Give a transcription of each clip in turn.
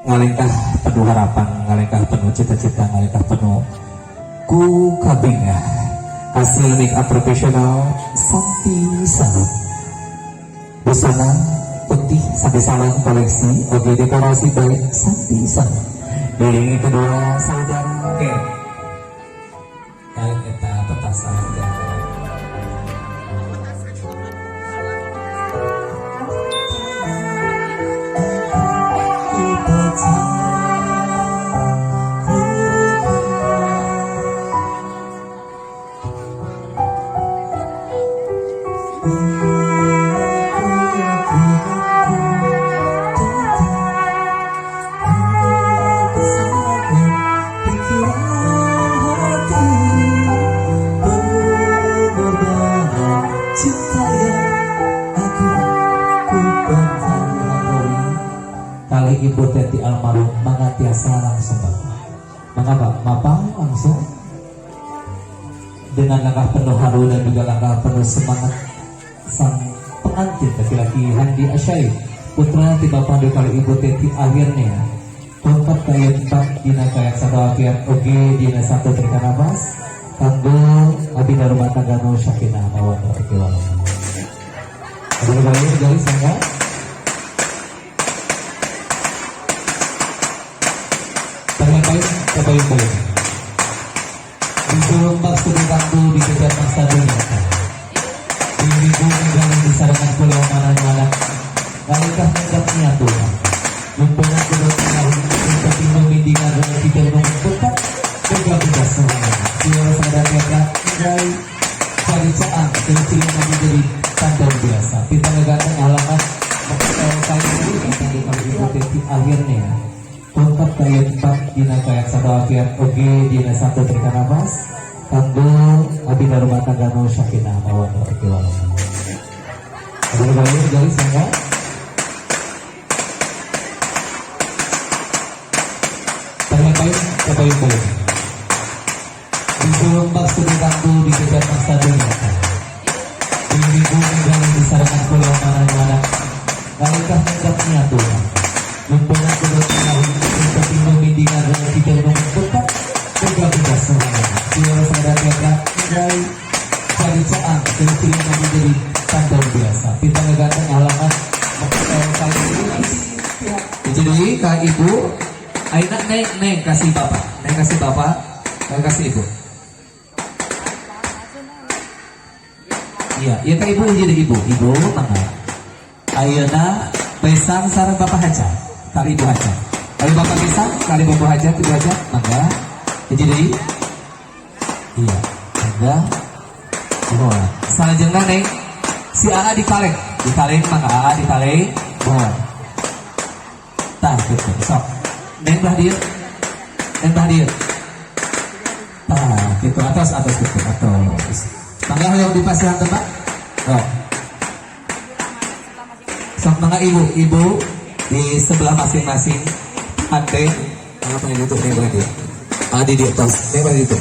ngalengkah penuh harapan, ngalengkah penuh cita-cita, ngalengkah penuh ku kabinga hasil make up profesional Santi Salut busana putih sampai salam koleksi oke dekorasi baik Santi Salut diiringi kedua saudara oke kalian kita petasan dan kali ibu teti almarhum mangatiasa langsung mengapa mapa langsung dengan langkah penuh haru dan juga langkah penuh semangat sang pengantin laki-laki Handi Asyai putra tiba pandu kali ibu teti akhirnya tongkat kayak empat dina kayak satu akhir oke dina satu terikan nafas kanggo abdi rumah tangga no syakina mawaddah warahmah. Ada lagi guys enggak? Kebaik-baik Disuruh mbak studi waktu dikejar masa dunia Ibu menjalin disarankan pulau mana-mana Lalikah mendatnya Tuhan Mempunyai kedua tahun Untuk memindingan dengan tidak membutuhkan Juga-juga semuanya Siapa sadar mereka Menjai Cari caang Ciri-ciri yang menjadi tanda biasa Kita negara halaman Saya sendiri Kata di kali ibu teti akhirnya tongkat kayak empat dina kayak satu akhir oke dina satu terikan nafas kanggo abdi rumah tangga no syakina mawaddah warahmah. Ada lagi guys enggak? Kebaik-baik Disuruh mbak studi waktu dikejar masa dunia Ibu menjalin disarankan pulau mana-mana Lalikah mendatnya Tuhan mempunyai kedua tahun untuk memindingan dengan tidak membutuhkan juga-juga semuanya siapa sadar mereka menjai cari caang ciri-ciri yang menjadi tanda biasa kita negara halaman saya sendiri jadi kak ibu aina neng kasih bapak neng kasih ibu iya kak ibu jadi ibu mana ayeuna pesang sareng bapak haja kali ibu haja kali bapak pisang kali bapak haja ibu haja mangga jadi iya mangga mohon salajengna neng si Aa di kaleng mangga Aa di kaleng mohon tah gitu sok neng bah dieu tah gitu atas gitu atas mangga hoyong dipasihan tempat oh sok mangga ibu di sebelah masing-masing pantai apa yang itu nih dia di atas nih itu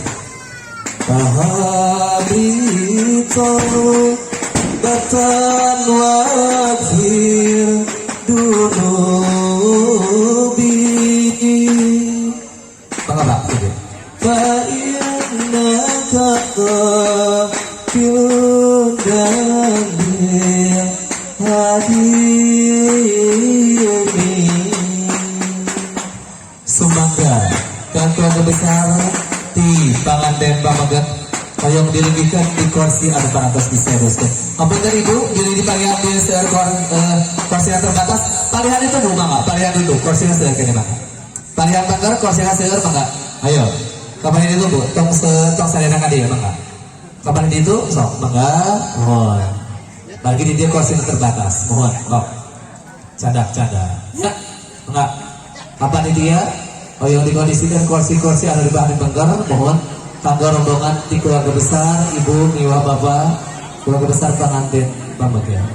Pahabito batan wafir dunubi apa itu fa'inna kaqafil damir Sumangga dan keluarga besar di Panganten Pamagat yang dilebihkan di kursi ada paratos di seruskan. Apa dari ibu jadi dipalihan di kursi yang terbatas? Palihan itu bunga nggak? Palihan dulu kursi yang sedang kene maka. Palihan banggar kursi yang sedang maka. Ayo, kapan itu bu? Tong sadana kadi ya maka. Kapan itu? Sok maka. Oh, bagi di dia kursi yang terbatas. Mohon, kok. Cadak. Ya, enggak. Kapan dia? Oh yang dikondisikan kursi-kursi ada di bahan banggar, mohon tangga rombongan di keluarga besar, ibu, miwa, bapak, keluarga besar pengantin Pamagat.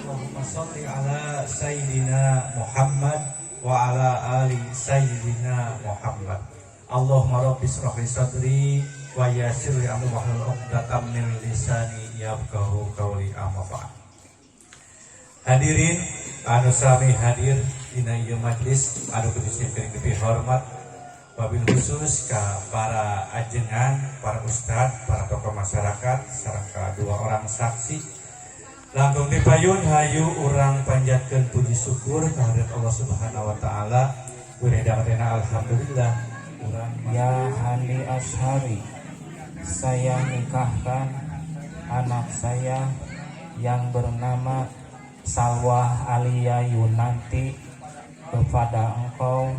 Allahumma sholli ala sayyidina Muhammad wa ala ali sayyidina Muhammad. Allahumma rabbi shrah li sadri wa yassir li amri wahlul 'uqdatam min lisani yafqahu qawli amma ba'd. Hadirin anu sami hadir dina ieu majlis anu kudisimpen lebih hormat, wabil khusus ka para ajengan, para ustad, para tokoh masyarakat, sareng ka dua orang saksi. Langkung dipayun hayu urang panjatkeun puji syukur kehadirat Allah Subhanahu wa taala. Kuredana alhamdulillah urang Ya Handi Ashari, saya nikahkan anak saya yang bernama Salwa Alia Yunanti kepada engkau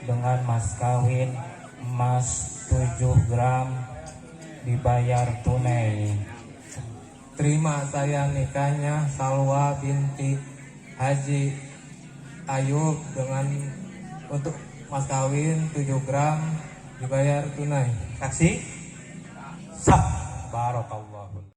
dengan mas kawin emas 7 gram dibayar tunai. Terima saya nikahnya Salwa binti Haji Ayub dengan untuk mas kawin 7 gram dibayar tunai. saksi sah barakallahu.